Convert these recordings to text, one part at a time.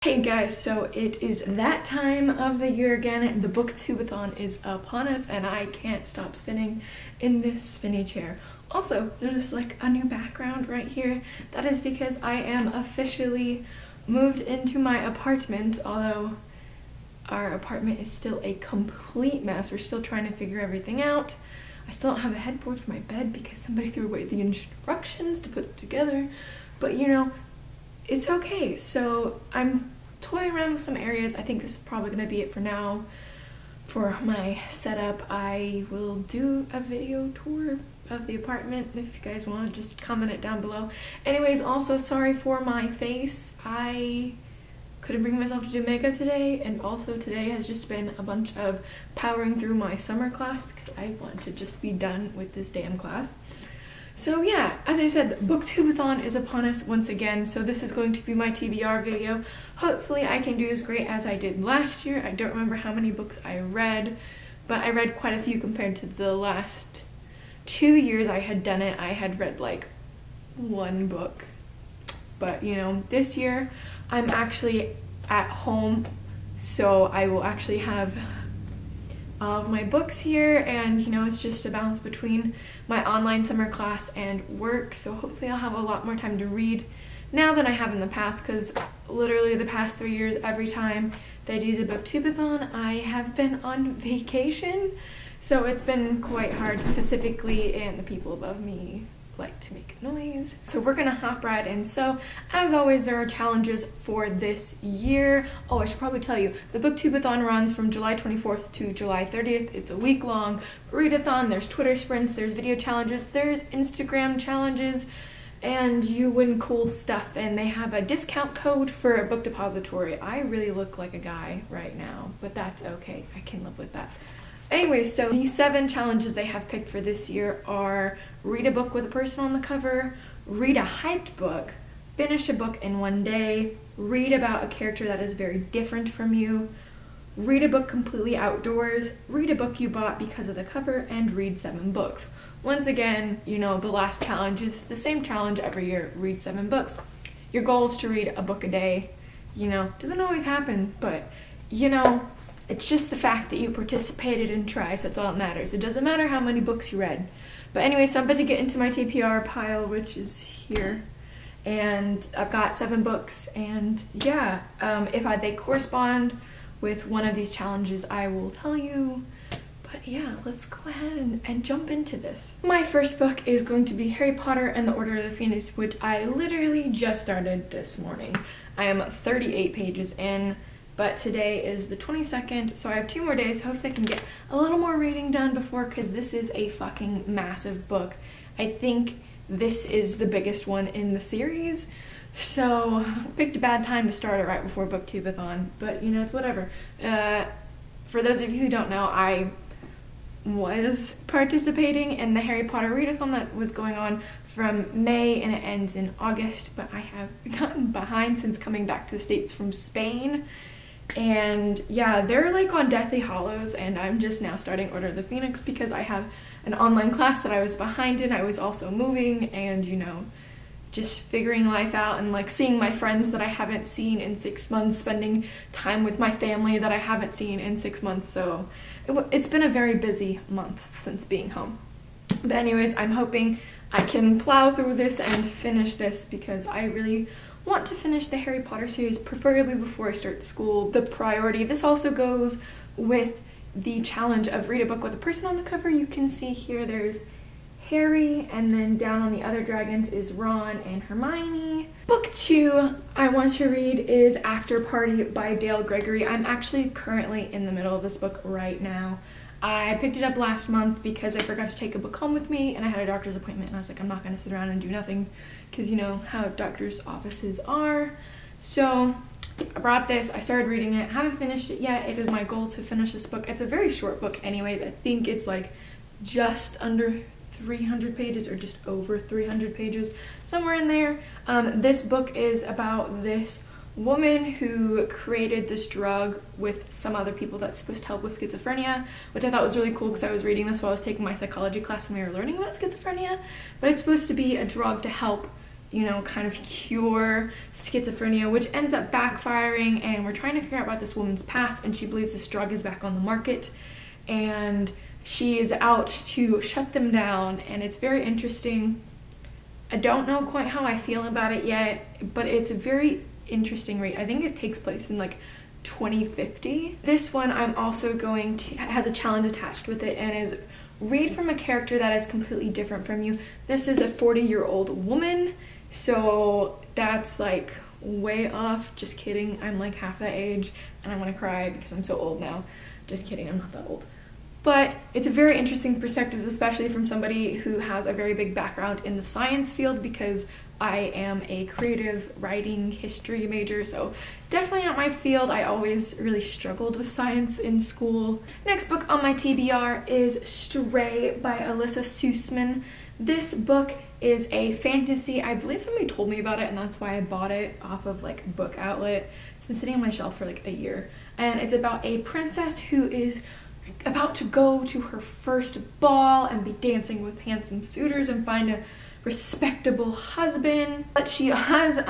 Hey guys, so it is that time of the year again. The Booktube-A-Thon is upon us and I can't stop spinning in this spinny chair. Also, notice like a new background right here. That is because I am officially moved into my apartment, although our apartment is still a complete mess. We're still trying to figure everything out. I still don't have a headboard for my bed because somebody threw away the instructions to put it together. But you know, it's okay. So I'm toying around with some areas. I think this is probably going to be it for now for my setup. I will do a video tour of the apartment if you guys want. Just comment it down below. Anyways, also sorry for my face. I couldn't bring myself to do makeup today, and also today has just been a bunch of powering through my summer class because I want to just be done with this damn class. So yeah, as I said, Booktube-A-Thon is upon us once again, so this is going to be my TBR video. Hopefully I can do as great as I did last year. I don't remember how many books I read, but I read quite a few compared to the last 2 years I had done it. I had read like one book. But you know, this year I'm actually at home, so I will actually have all of my books here, and you know, it's just a balance between my online summer class and work, so hopefully I'll have a lot more time to read now than I have in the past, because literally the past 3 years, every time they do the Booktube-A-Thon, I have been on vacation, so it's been quite hard, specifically, and the people above me like to make noise. So we're gonna hop right in. So as always, there are challenges for this year. Oh, I should probably tell you, the Booktube-A-Thon runs from July 24th to July 30th. It's a week-long read-a-thon. There's Twitter sprints, there's video challenges, there's Instagram challenges, and you win cool stuff. And they have a discount code for a book depository. I really look like a guy right now, but that's okay. I can live with that. Anyway, so the 7 challenges they have picked for this year are read a book with a person on the cover, read a hyped book, finish a book in 1 day, read about a character that is very different from you, read a book completely outdoors, read a book you bought because of the cover, and read 7 books. Once again, you know, the last challenge is the same challenge every year, read 7 books. Your goal is to read a book a day. You know, doesn't always happen, but you know, it's just the fact that you participated and tried, so that's all that matters. It doesn't matter how many books you read. But anyway, so I'm about to get into my TBR pile, which is here. And I've got 7 books, and yeah, if they correspond with one of these challenges, I will tell you. But yeah, let's go ahead and jump into this. My first book is going to be Harry Potter and the Order of the Phoenix, which I literally just started this morning. I am 38 pages in. But today is the 22nd, so I have 2 more days. Hopefully I can get a little more reading done before, because this is a fucking massive book. I think this is the biggest one in the series, so I picked a bad time to start it right before Booktube-A-Thon, but you know, it's whatever. For those of you who don't know, I was participating in the Harry Potter read-a-thon that was going on from May, and it ends in August, but I have gotten behind since coming back to the States from Spain. And yeah, they're like on Deathly Hallows, and I'm just now starting Order of the Phoenix because I have an online class that I was behind in. I was also moving, and you know, just figuring life out and like seeing my friends that I haven't seen in 6 months, spending time with my family that I haven't seen in 6 months. So it's been a very busy month since being home. But anyways, I'm hoping I can plow through this and finish this because I really want to finish the Harry Potter series, preferably before I start school. The priority. This also goes with the challenge of read a book with a person on the cover. You can see here there's Harry, and then down on the other dragons is Ron and Hermione. Book 2 I want to read is After Party by Dale Gregory. I'm actually currently in the middle of this book right now. I picked it up last month because I forgot to take a book home with me, and I had a doctor's appointment, and I was like, I'm not going to sit around and do nothing, because you know how doctor's offices are. So I brought this, I started reading it, haven't finished it yet. It is my goal to finish this book. It's a very short book anyways. I think it's like just under 300 pages or just over 300 pages, somewhere in there. This book is about this woman who created this drug with some other people that's supposed to help with schizophrenia, which I thought was really cool because I was reading this while I was taking my psychology class and we were learning about schizophrenia. But it's supposed to be a drug to help you know, kind of cure schizophrenia, which ends up backfiring, and we're trying to figure out about this woman's past, and she believes this drug is back on the market, and she is out to shut them down, and it's very interesting. I don't know quite how I feel about it yet, but it's a very interesting read. I think it takes place in like 2050. This one I'm also going to, has a challenge attached with it, and is read from a character that is completely different from you. This is a 40-year-old woman, so that's like way off. Just kidding, I'm like half that age and I want to cry because I'm so old now. Just kidding, I'm not that old. But it's a very interesting perspective, especially from somebody who has a very big background in the science field, because I am a creative writing history major, so definitely not my field. I always really struggled with science in school. Next book on my TBR is Stray by Alyssa Sussman. This book is a fantasy. I believe somebody told me about it, and that's why I bought it off of like Book Outlet. It's been sitting on my shelf for like a year, and it's about a princess who is about to go to her first ball and be dancing with handsome suitors and find a respectable husband. But she has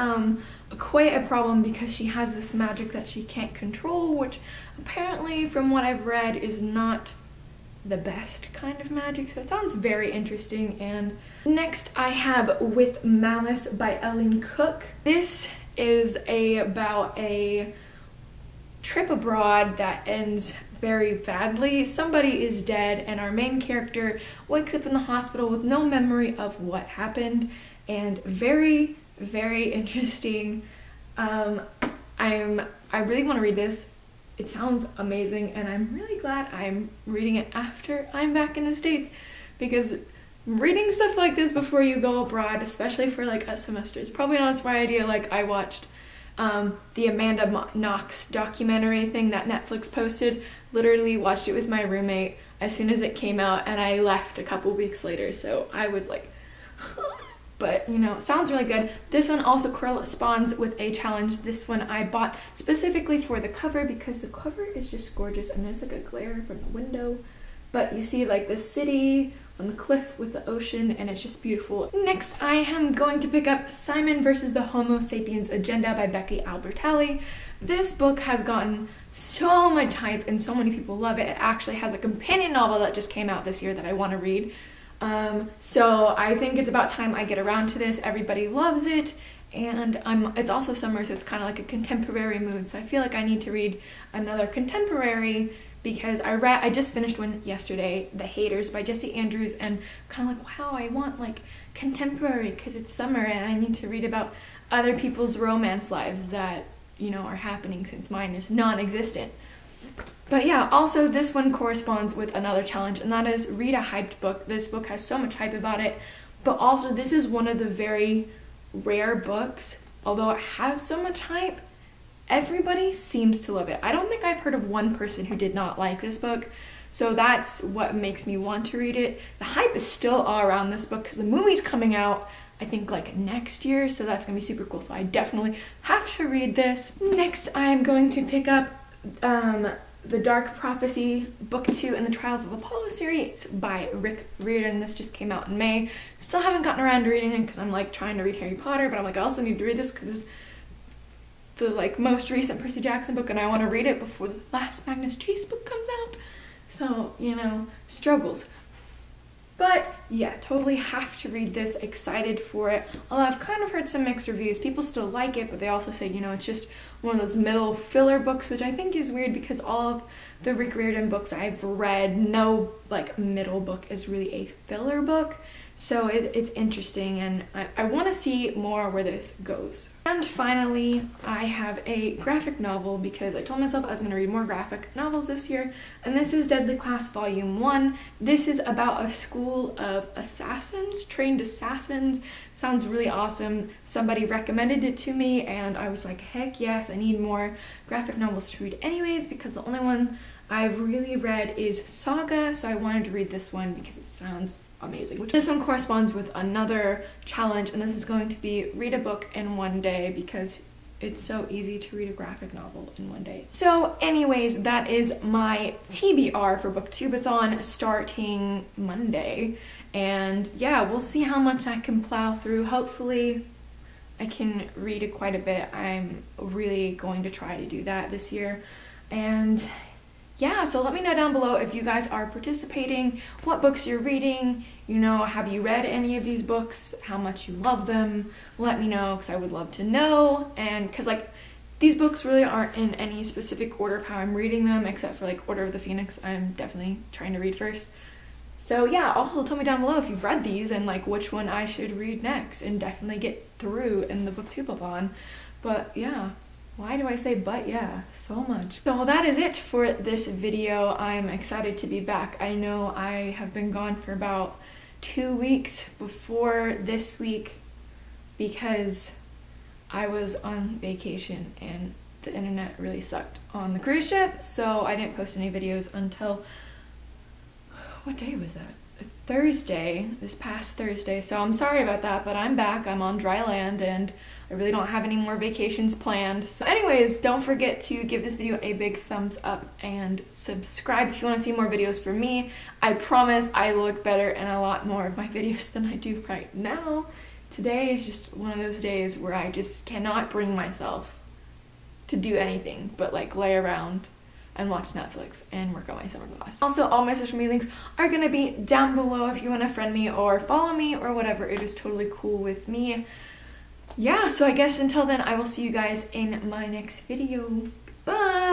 quite a problem because she has this magic that she can't control, which apparently from what I've read is not the best kind of magic, so it sounds very interesting. And next I have With Malice by Ellen Cook. This is about a trip abroad that ends very badly. Somebody is dead, and our main character wakes up in the hospital with no memory of what happened, and very, very interesting. I really want to read this. It sounds amazing, and I'm really glad I'm reading it after I'm back in the States, because reading stuff like this before you go abroad, especially for like a semester, is probably not a smart idea. Like, I watched the Amanda Knox documentary thing that Netflix posted. Literally watched it with my roommate as soon as it came out, and I left a couple weeks later, so I was like but you know, it sounds really good. This one also corresponds with a challenge. This one I bought specifically for the cover because the cover is just gorgeous, and there's like a glare from the window, but you see like the city on the cliff with the ocean, and it's just beautiful. Next, I am going to pick up Simon versus the Homo Sapiens Agenda by Becky Albertalli. This book has gotten so much hype and so many people love it. It actually has a companion novel that just came out this year that I want to read. So I think it's about time I get around to this. Everybody loves it, and it's also summer, so it's kind of like a contemporary mood, so I feel like I need to read another contemporary, because I just finished one yesterday, The Haters by Jesse Andrews, and kind of like, wow, I want like contemporary because it's summer and I need to read about other people's romance lives that, you know, are happening since mine is non-existent. But yeah, also this one corresponds with another challenge, and that is read a hyped book. This book has so much hype about it, but also this is one of the very rare books, although it has so much hype, everybody seems to love it. I don't think I've heard of one person who did not like this book, so that's what makes me want to read it. The hype is still all around this book because the movie's coming out, I think, like next year, so that's gonna be super cool, so I definitely have to read this. Next, I am going to pick up The Dark Prophecy, Book 2 in the Trials of Apollo series by Rick Riordan. This just came out in May. Still haven't gotten around to reading it because I'm like trying to read Harry Potter, but I'm like, I also need to read this because it's the like most recent Percy Jackson book, and I want to read it before the last Magnus Chase book comes out. So, you know, struggles. But yeah, totally have to read this, excited for it. Although I've kind of heard some mixed reviews. People still like it, but they also say, you know, it's just one of those middle filler books, which I think is weird because all of the Rick Riordan books I've read, no like middle book is really a filler book. So it's interesting, and I want to see more where this goes. And finally, I have a graphic novel because I told myself I was going to read more graphic novels this year, and this is Deadly Class Volume 1. This is about a school of assassins, trained assassins. Sounds really awesome. Somebody recommended it to me, and I was like, heck yes, I need more graphic novels to read anyways, because the only one I've really read is Saga, so I wanted to read this one because it sounds amazing. This one corresponds with another challenge, and this is going to be read a book in one day because it's so easy to read a graphic novel in one day. So anyways, that is my TBR for Booktube-A-Thon starting Monday, and yeah, we'll see how much I can plow through. Hopefully I can read quite a bit. I'm really going to try to do that this year. And yeah, so let me know down below if you guys are participating, what books you're reading, you know, have you read any of these books, how much you love them. Let me know, because I would love to know. And because like these books really aren't in any specific order of how I'm reading them, except for like Order of the Phoenix, I'm definitely trying to read first. So yeah, also tell me down below if you've read these and like which one I should read next, and definitely get through in the Booktube-A-Thon. But yeah, why do I say but yeah so much? So that is it for this video. I'm excited to be back. I know I have been gone for about 2 weeks before this week because I was on vacation and the internet really sucked on the cruise ship, so I didn't post any videos until, what day was that? Thursday, this past Thursday. So I'm sorry about that, but I'm back. I'm on dry land and I really don't have any more vacations planned. So anyways, don't forget to give this video a big thumbs up and subscribe if you want to see more videos from me. I promise I look better in a lot more of my videos than I do right now. Today is just one of those days where I just cannot bring myself to do anything but like lay around and watch Netflix and work on my summer class. Also, all my social media links are gonna be down below if you wanna friend me or follow me or whatever. It is totally cool with me. Yeah, so I guess until then, I will see you guys in my next video. Bye!